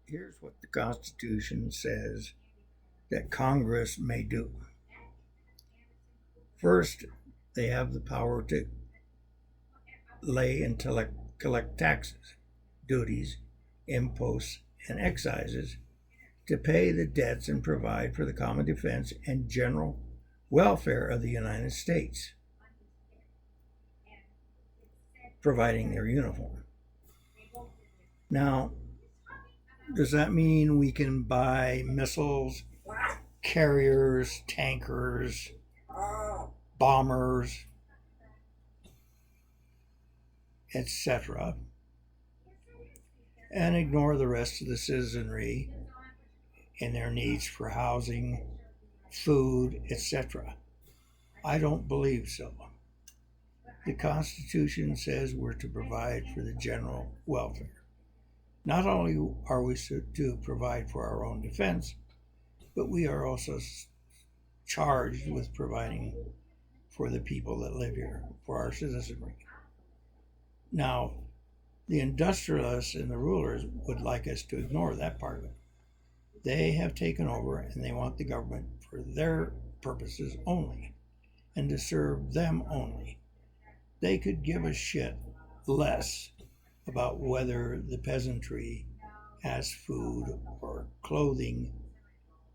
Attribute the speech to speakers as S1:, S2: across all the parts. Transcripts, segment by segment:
S1: Here's what the Constitution says that Congress may do. First, they have the power to lay and collect taxes, duties, imposts, and excises to pay the debts and provide for the common defense and general welfare of the United States, providing their uniform. Now, does that mean we can buy missiles, carriers, tankers, bombers, etc., and ignore the rest of the citizenry and their needs for housing, food, etc.? I don't believe so. The Constitution says we're to provide for the general welfare. Not only are we to provide for our own defense, but we are also charged with providing for the people that live here, for our citizenry. Now, the industrialists and the rulers would like us to ignore that part of it. They have taken over and they want the government for their purposes only and to serve them only. They could give a shit less about whether the peasantry has food or clothing,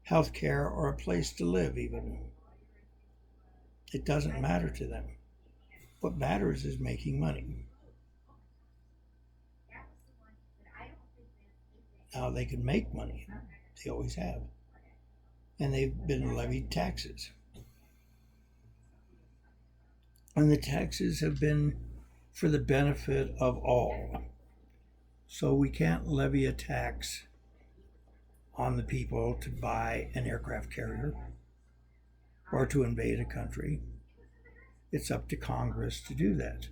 S1: health care, or a place to live even. It doesn't matter to them. What matters is making money. Now they can make money. They always have. And they've been levied taxes. And the taxes have been for the benefit of all. So we can't levy a tax on the people to buy an aircraft carrier or to invade a country. It's up to Congress to do that.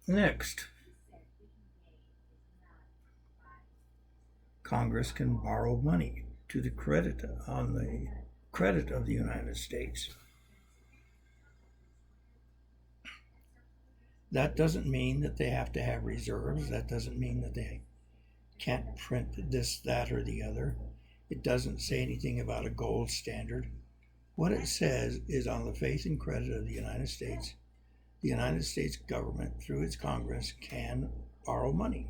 S1: Next, Congress can borrow money to the credit of the United States. That doesn't mean that they have to have reserves. That doesn't mean that they can't print this, that, or the other. It doesn't say anything about a gold standard. What it says is on the faith and credit of the United States government, through its Congress, can borrow money.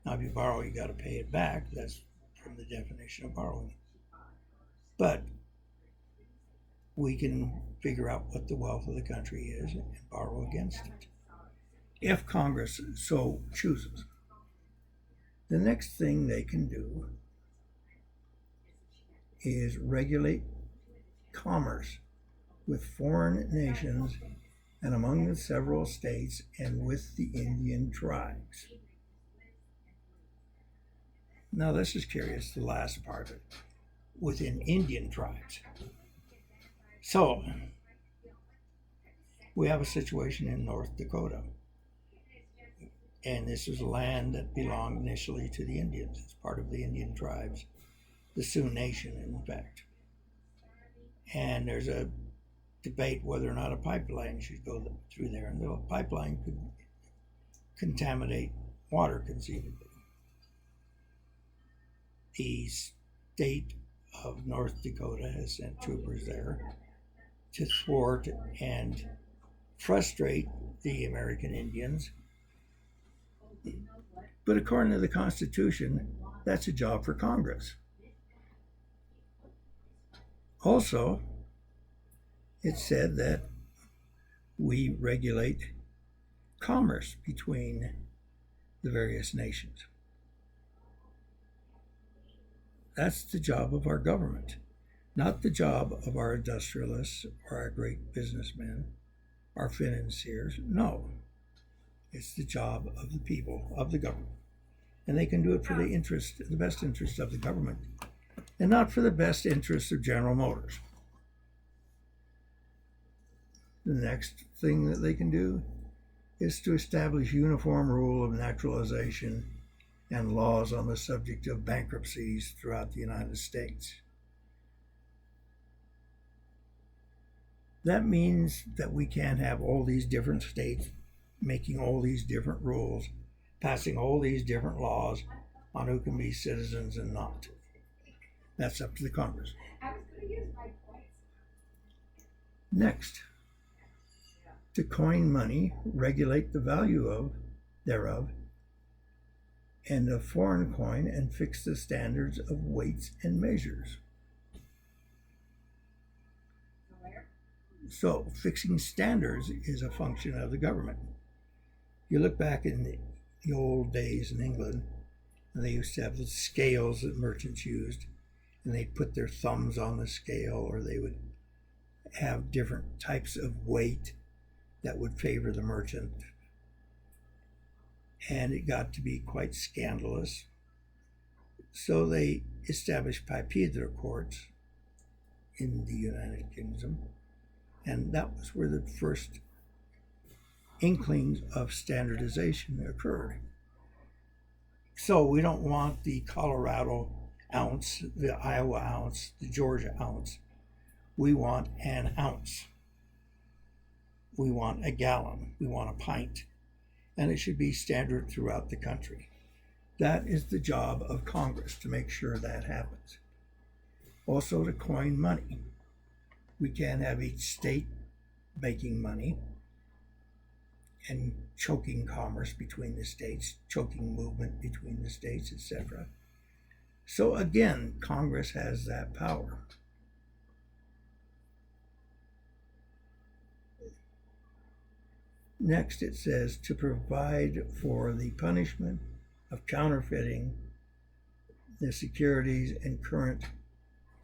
S1: Now, if you borrow, you got to pay it back. That's from the definition of borrowing. But we can figure out what the wealth of the country is and borrow against it, if Congress so chooses. The next thing they can do is regulate commerce with foreign nations and among the several states and with the Indian tribes. Now, this is curious, the last part of it, within Indian tribes. So, we have a situation in North Dakota. And this was a land that belonged initially to the Indians. It's part of the Indian tribes, the Sioux Nation, in fact. And there's a debate whether or not a pipeline should go through there. And the pipeline could contaminate water conceivably. The state of North Dakota has sent troopers there to thwart and frustrate the American Indians. But according to the Constitution, that's a job for Congress. Also, it said that we regulate commerce between the various nations. That's the job of our government, not the job of our industrialists or our great businessmen, our financiers. No, it's the job of the people, of the government. And they can do it for the best interest of the government, and not for the best interest of General Motors. The next thing that they can do is to establish uniform rule of naturalization and laws on the subject of bankruptcies throughout the United States. That means that we can't have all these different states making all these different rules, passing all these different laws on who can be citizens and not. That's up to the Congress. Next, to coin money, regulate the value thereof, and a foreign coin, and fix the standards of weights and measures. So, fixing standards is a function of the government. You look back in the old days in England, and they used to have the scales that merchants used, and they'd put their thumbs on the scale, or they would have different types of weight that would favor the merchant. And it got to be quite scandalous. So they established Pythagorean courts in the United Kingdom, and that was where the first inklings of standardization occurred. So we don't want the Colorado ounce, the Iowa ounce, the Georgia ounce. We want an ounce. We want a gallon. We want a pint. And it should be standard throughout the country. That is the job of Congress, to make sure that happens. Also, to coin money. We can't have each state making money and choking commerce between the states, choking movement between the states, etc. So again, Congress has that power. Next, it says to provide for the punishment of counterfeiting the securities and current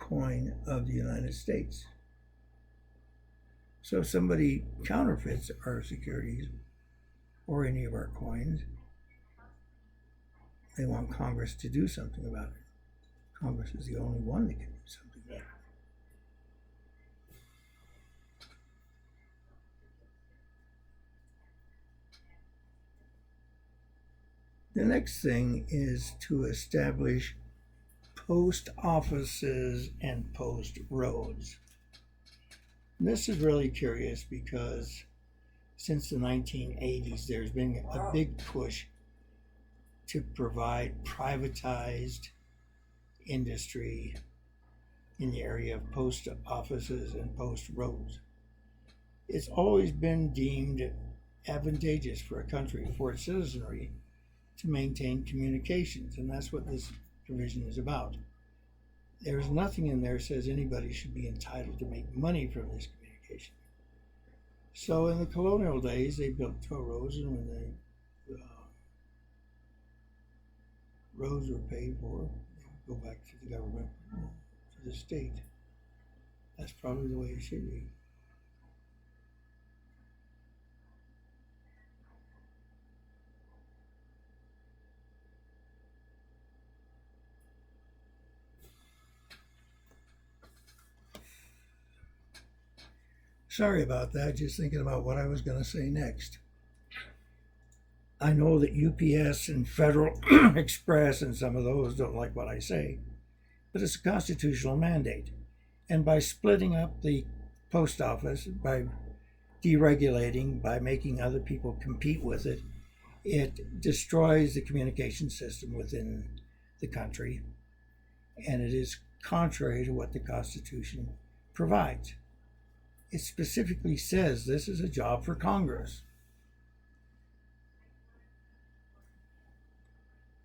S1: coin of the United States. So if somebody counterfeits our securities or any of our coins, they want Congress to do something about it. Congress is the only one that can do something about it. The next thing is to establish post offices and post roads. And this is really curious because since the 1980s, there's been a big push to provide privatized industry in the area of post offices and post roads. It's always been deemed advantageous for a country, for its citizenry, to maintain communications, and that's what this provision is about. There's nothing in there that says anybody should be entitled to make money from this communication. So in the colonial days, they built toll roads, and when the roads were paid for, they would go back to the government, to the state. That's probably the way it should be. Sorry about that, just thinking about what I was going to say next. I know that UPS and Federal Express and some of those don't like what I say, but it's a constitutional mandate. And by splitting up the post office, by deregulating, by making other people compete with it, it destroys the communication system within the country, and it is contrary to what the Constitution provides. It specifically says this is a job for Congress.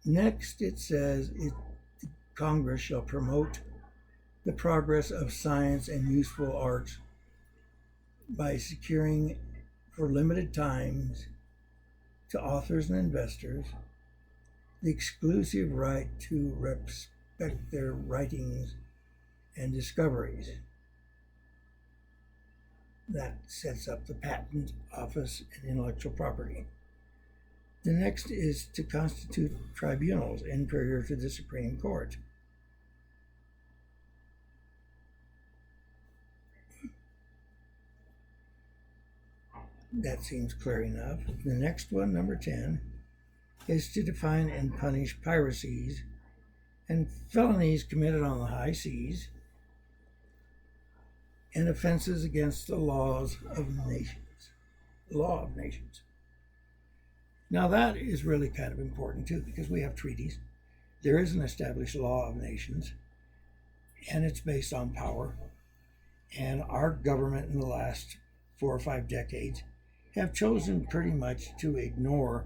S1: Next, it says Congress shall promote the progress of science and useful arts by securing for limited times to authors and investors the exclusive right to respect their writings and discoveries. That sets up the Patent Office and intellectual property. The next is to constitute tribunals inferior to the Supreme Court. That seems clear enough. The next one, number 10, is to define and punish piracies and felonies committed on the high seas, and offenses against the laws of nations, the law of nations. Now that is really kind of important too, because we have treaties. There is an established law of nations, and it's based on power. And our government in the last 4 or 5 decades have chosen pretty much to ignore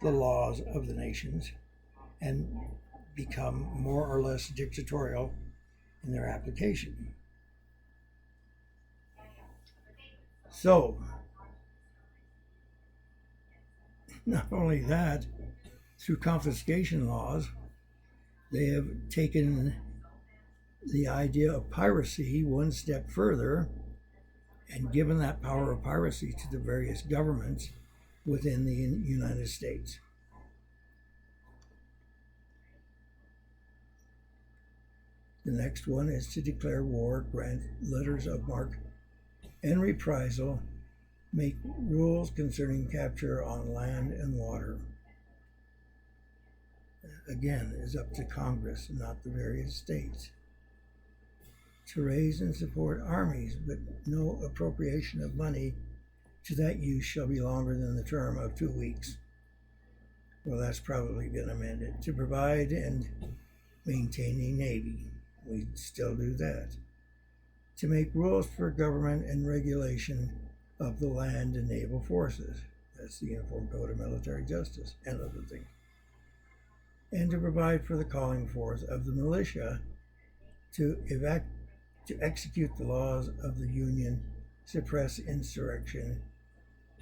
S1: the laws of the nations and become more or less dictatorial in their application. So, not only that, through confiscation laws, they have taken the idea of piracy one step further and given that power of piracy to the various governments within the United States. The next one is to declare war, grant letters of marque and reprisal, make rules concerning capture on land and water. Again, is up to Congress, not the various states. To raise and support armies, but no appropriation of money to that use shall be longer than the term of 2 weeks. Well, that's probably been amended. To provide and maintain a navy. We still do that. To make rules for government and regulation of the land and naval forces. That's the Uniform Code of Military Justice and other things. And to provide for the calling forth of the militia to execute the laws of the Union, suppress insurrection,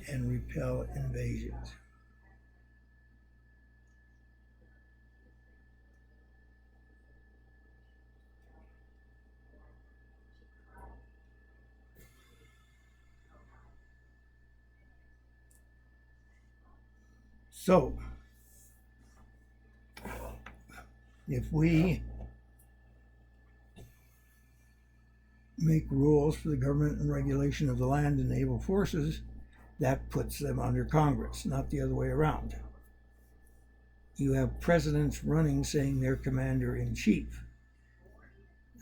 S1: and repel invasions. So, if we make rules for the government and regulation of the land and naval forces, that puts them under Congress, not the other way around. You have presidents running saying they're commander-in-chief.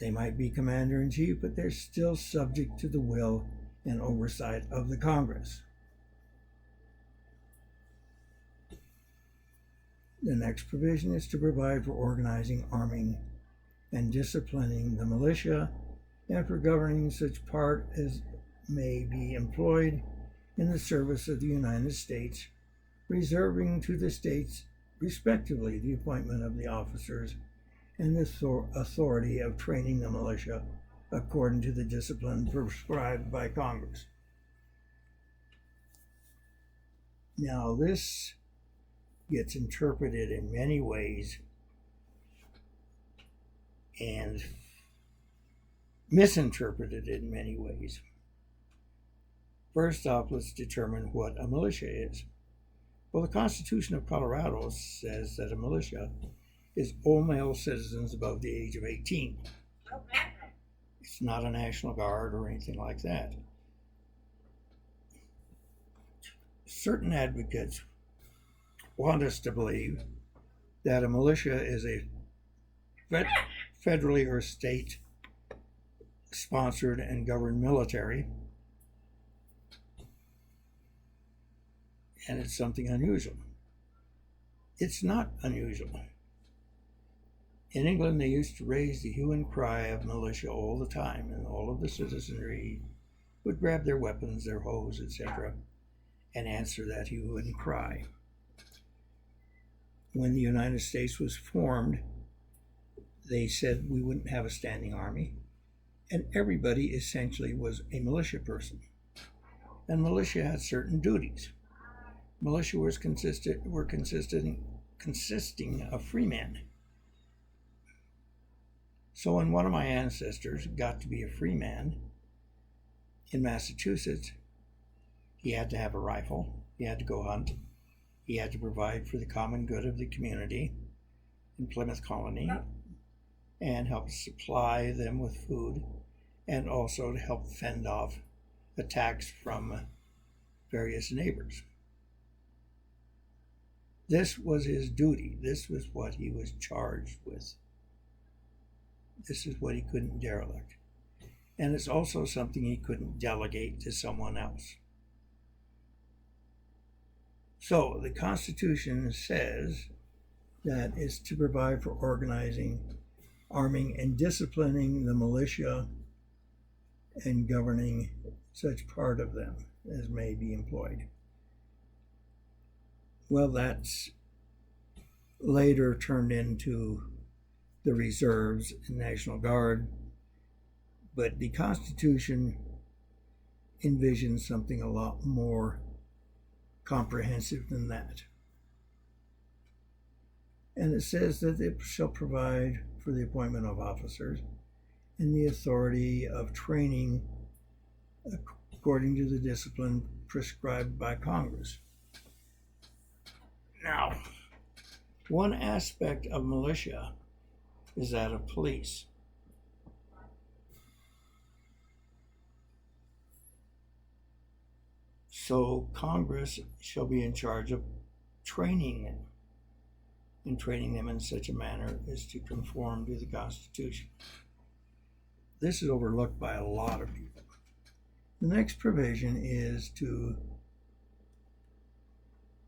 S1: They might be commander-in-chief, but they're still subject to the will and oversight of the Congress. The next provision is to provide for organizing, arming, and disciplining the militia, and for governing such part as may be employed in the service of the United States, reserving to the states respectively the appointment of the officers and the authority of training the militia according to the discipline prescribed by Congress. Now, this gets interpreted in many ways and misinterpreted in many ways. First off, let's determine what a militia is. Well, the Constitution of Colorado says that a militia is all male citizens above the age of 18. It's not a National Guard or anything like that. Certain advocates want us to believe that a militia is a federally or state sponsored and governed military, and it's something unusual. It's not unusual. In England, they used to raise the hue and cry of militia all the time, and all of the citizenry would grab their weapons, their hoes, etc., and answer that hue and cry. When the United States was formed, they said we wouldn't have a standing army, and everybody essentially was a militia person. And militia had certain duties. Militia were consisting of free men. So when one of my ancestors got to be a free man in Massachusetts, he had to have a rifle, he had to go hunt, he had to provide for the common good of the community in Plymouth Colony and help supply them with food, and also to help fend off attacks from various neighbors. This was his duty. This was what he was charged with. This is what he couldn't derelict. And it's also something he couldn't delegate to someone else. So the Constitution says that it's to provide for organizing, arming, and disciplining the militia and governing such part of them as may be employed. Well, that's later turned into the reserves and National Guard, but the Constitution envisions something a lot more comprehensive than that. And it says that it shall provide for the appointment of officers and the authority of training according to the discipline prescribed by Congress. Now, one aspect of militia is that of police. So Congress shall be in charge of training them, and training them in such a manner as to conform to the Constitution. This is overlooked by a lot of people. The next provision is to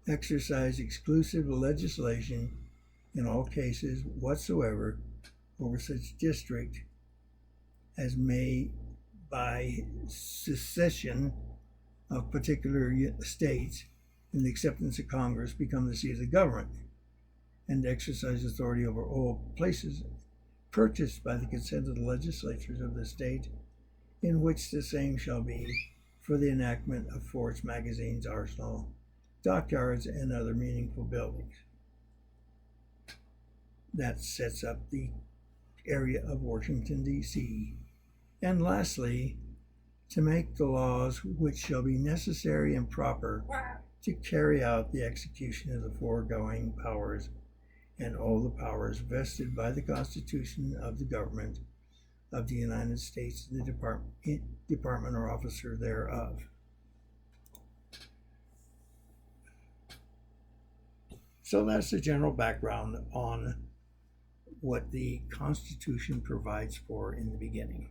S1: exercise exclusive legislation in all cases whatsoever over such district as may by secession of particular states and the acceptance of Congress become the seat of the government, and exercise authority over all places purchased by the consent of the legislatures of the state in which the same shall be for the enactment of forts, magazines, arsenal, dockyards, and other meaningful buildings. That sets up the area of Washington, D.C. And lastly, to make the laws which shall be necessary and proper to carry out the execution of the foregoing powers and all the powers vested by the Constitution of the government of the United States, the department or officer thereof. So that's the general background on what the Constitution provides for in the beginning.